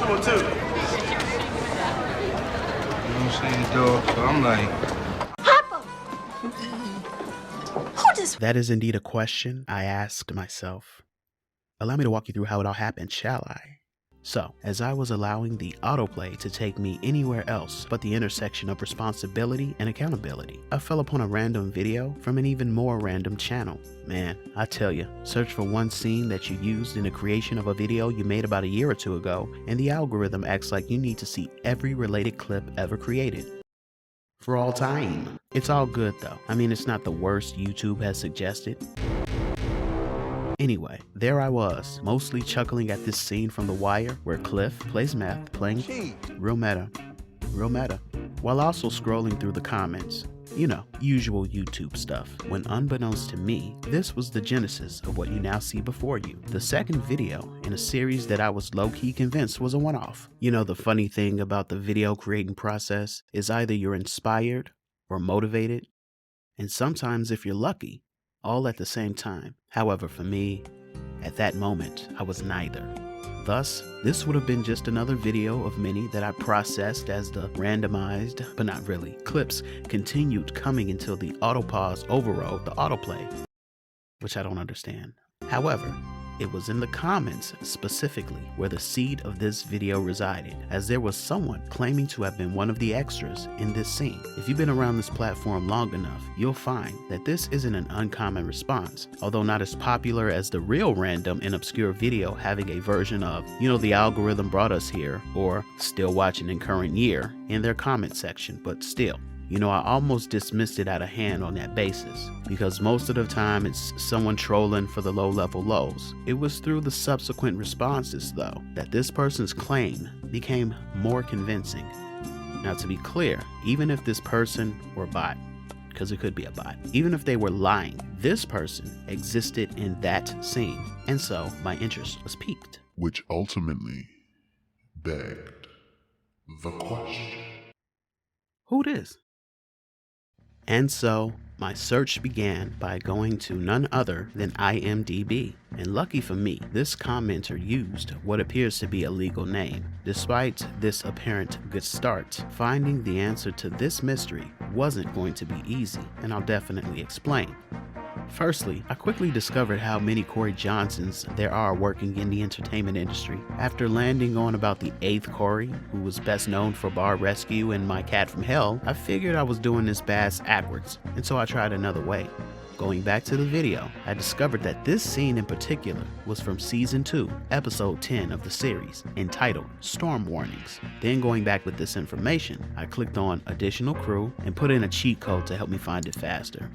one too. You don't see the dog, so I'm like... That is indeed a question I asked myself. Allow me to walk you through how it all happened, shall I? So, as I was allowing the autoplay to take me anywhere else but the intersection of responsibility and accountability, I fell upon a random video from an even more random channel. Man, I tell you, search for one scene that you used in the creation of a video you made about a year or two ago, and the algorithm acts like you need to see every related clip ever created. For all time. It's all good though. I mean, it's not the worst YouTube has suggested. Anyway, there I was, mostly chuckling at this scene from The Wire where Cliff plays meth, playing real meta, while also scrolling through the comments. You know, usual YouTube stuff. When unbeknownst to me, this was the genesis of what you now see before you. The second video in a series that I was low-key convinced was a one-off. You know, the funny thing about the video creating process is either you're inspired or motivated, and sometimes if you're lucky, all at the same time. However, for me, at that moment, I was neither. Thus, this would have been just another video of many that I processed as the randomized, but not really, clips continued coming until the autopause overrode the autoplay, which I don't understand. However, it was in the comments specifically where the seed of this video resided, as there was someone claiming to have been one of the extras in this scene. If you've been around this platform long enough, you'll find that this isn't an uncommon response, although not as popular as the real random and obscure video having a version of, you know, the algorithm brought us here, or still watching in current year in their comment section, but still. You know, I almost dismissed it out of hand on that basis, because most of the time it's someone trolling for the low-level lows. It was through the subsequent responses, though, that this person's claim became more convincing. Now, to be clear, even if this person were a bot, because it could be a bot, even if they were lying, this person existed in that scene, and so my interest was piqued. Which ultimately begged the question. Who this? And so, my search began by going to none other than IMDb. And lucky for me, this commenter used what appears to be a legal name. Despite this apparent good start, finding the answer to this mystery wasn't going to be easy, and I'll definitely explain. Firstly, I quickly discovered how many Corey Johnsons there are working in the entertainment industry. After landing on about the 8th Corey, who was best known for Bar Rescue and My Cat from Hell, I figured I was doing this bass backwards, and so I tried another way. Going back to the video, I discovered that this scene in particular was from Season 2, Episode 10 of the series, entitled Storm Warnings. Then going back with this information, I clicked on Additional Crew and put in a cheat code to help me find it faster.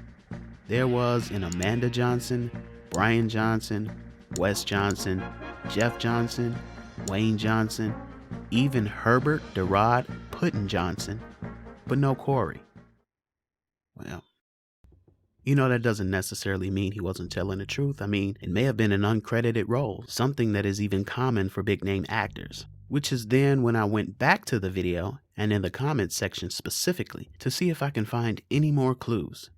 There was an Amanda Johnson, Brian Johnson, Wes Johnson, Jeff Johnson, Wayne Johnson, even Herbert Derod Puddin Johnson, but no Corey. Well, you know, that doesn't necessarily mean he wasn't telling the truth. I mean, it may have been an uncredited role, something that is even common for big-name actors. Which is then when I went back to the video, and in the comments section specifically, to see if I can find any more clues.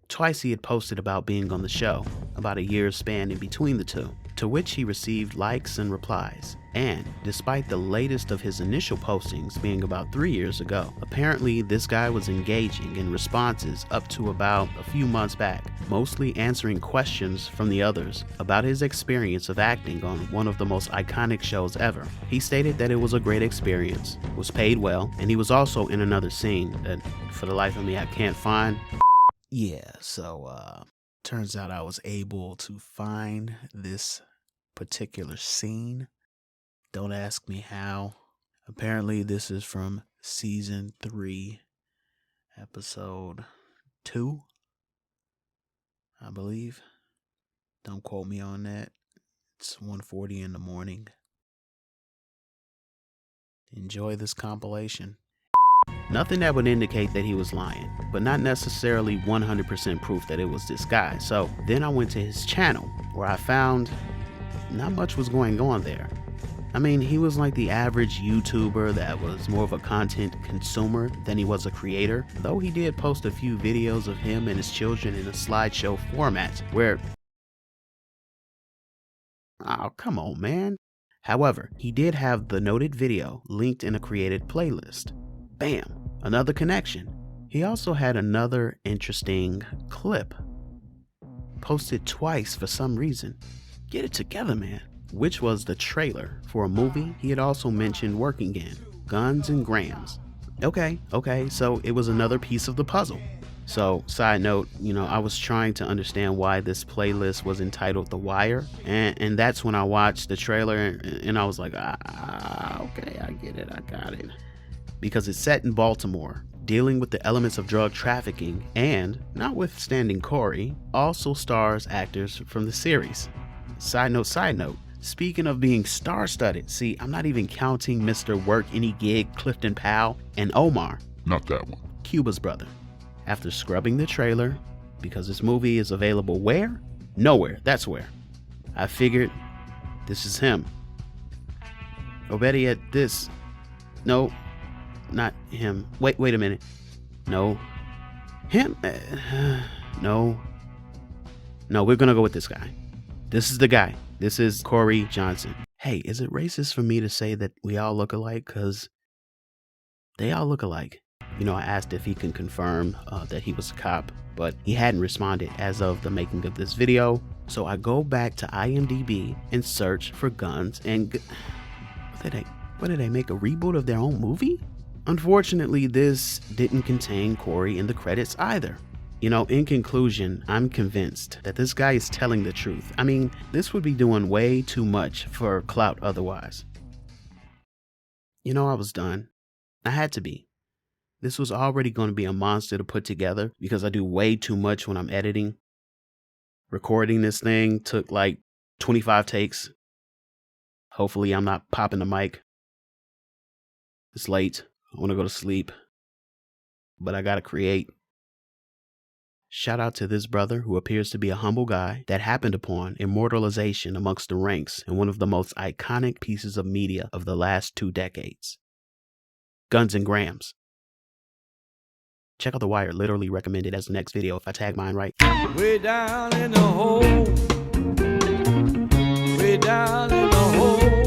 Twice he had posted about being on the show, about a year's span in between the two, to which he received likes and replies. And despite the latest of his initial postings being about 3 years ago, apparently this guy was engaging in responses up to about a few months back, mostly answering questions from the others about his experience of acting on one of the most iconic shows ever. He stated that it was a great experience, was paid well, and he was also in another scene that for the life of me I can't find. Yeah, so turns out I was able to find this particular scene. Don't ask me how. Apparently this is from Season 3, Episode 2, I believe. Don't quote me on that. It's 1:40 in the morning. Enjoy this compilation. Nothing that would indicate that he was lying, but not necessarily 100% proof that it was this guy. So then I went to his channel, where I found not much was going on there. I mean, he was like the average YouTuber that was more of a content consumer than he was a creator, though he did post a few videos of him and his children in a slideshow format where... Oh, come on, man. However, he did have the noted video linked in a created playlist. Bam, another connection. He also had another interesting clip posted twice for some reason. Get it together, man. Which was the trailer for a movie he had also mentioned working in, Guns and Grams. Okay, so it was another piece of the puzzle. So, side note, I was trying to understand why this playlist was entitled The Wire, and that's when I watched the trailer and I was like, okay, I get it, I got it. Because it's set in Baltimore, dealing with the elements of drug trafficking, and, notwithstanding Corey, also stars actors from the series. Side note, speaking of being star-studded, see, I'm not even counting Mr. Work Any Gig, Clifton Powell, and Omar. Not that one. Cuba's brother. After scrubbing the trailer, because this movie is available where? Nowhere, that's where. I figured this is him. Or better yet, this. No, not him. Wait a minute. No. Him? No, we're gonna go with this guy. This is the guy. This is Corey Johnson. Hey, is it racist for me to say that we all look alike? Because they all look alike. I asked if he can confirm that he was a cop, but he hadn't responded as of the making of this video. So I go back to IMDb and search for Guns and... What did they make, a reboot of their own movie? Unfortunately, this didn't contain Corey in the credits either. In conclusion, I'm convinced that this guy is telling the truth. I mean, this would be doing way too much for clout otherwise. I was done. I had to be. This was already going to be a monster to put together because I do way too much when I'm editing. Recording this thing took like 25 takes. Hopefully I'm not popping the mic. It's late. I want to go to sleep. But I gotta create. Shout out to this brother who appears to be a humble guy that happened upon immortalization amongst the ranks in one of the most iconic pieces of media of the last 2 decades. Guns and Grams. Check out The Wire, literally recommended as the next video if I tag mine right. Way down in the hole. Way down in the hole.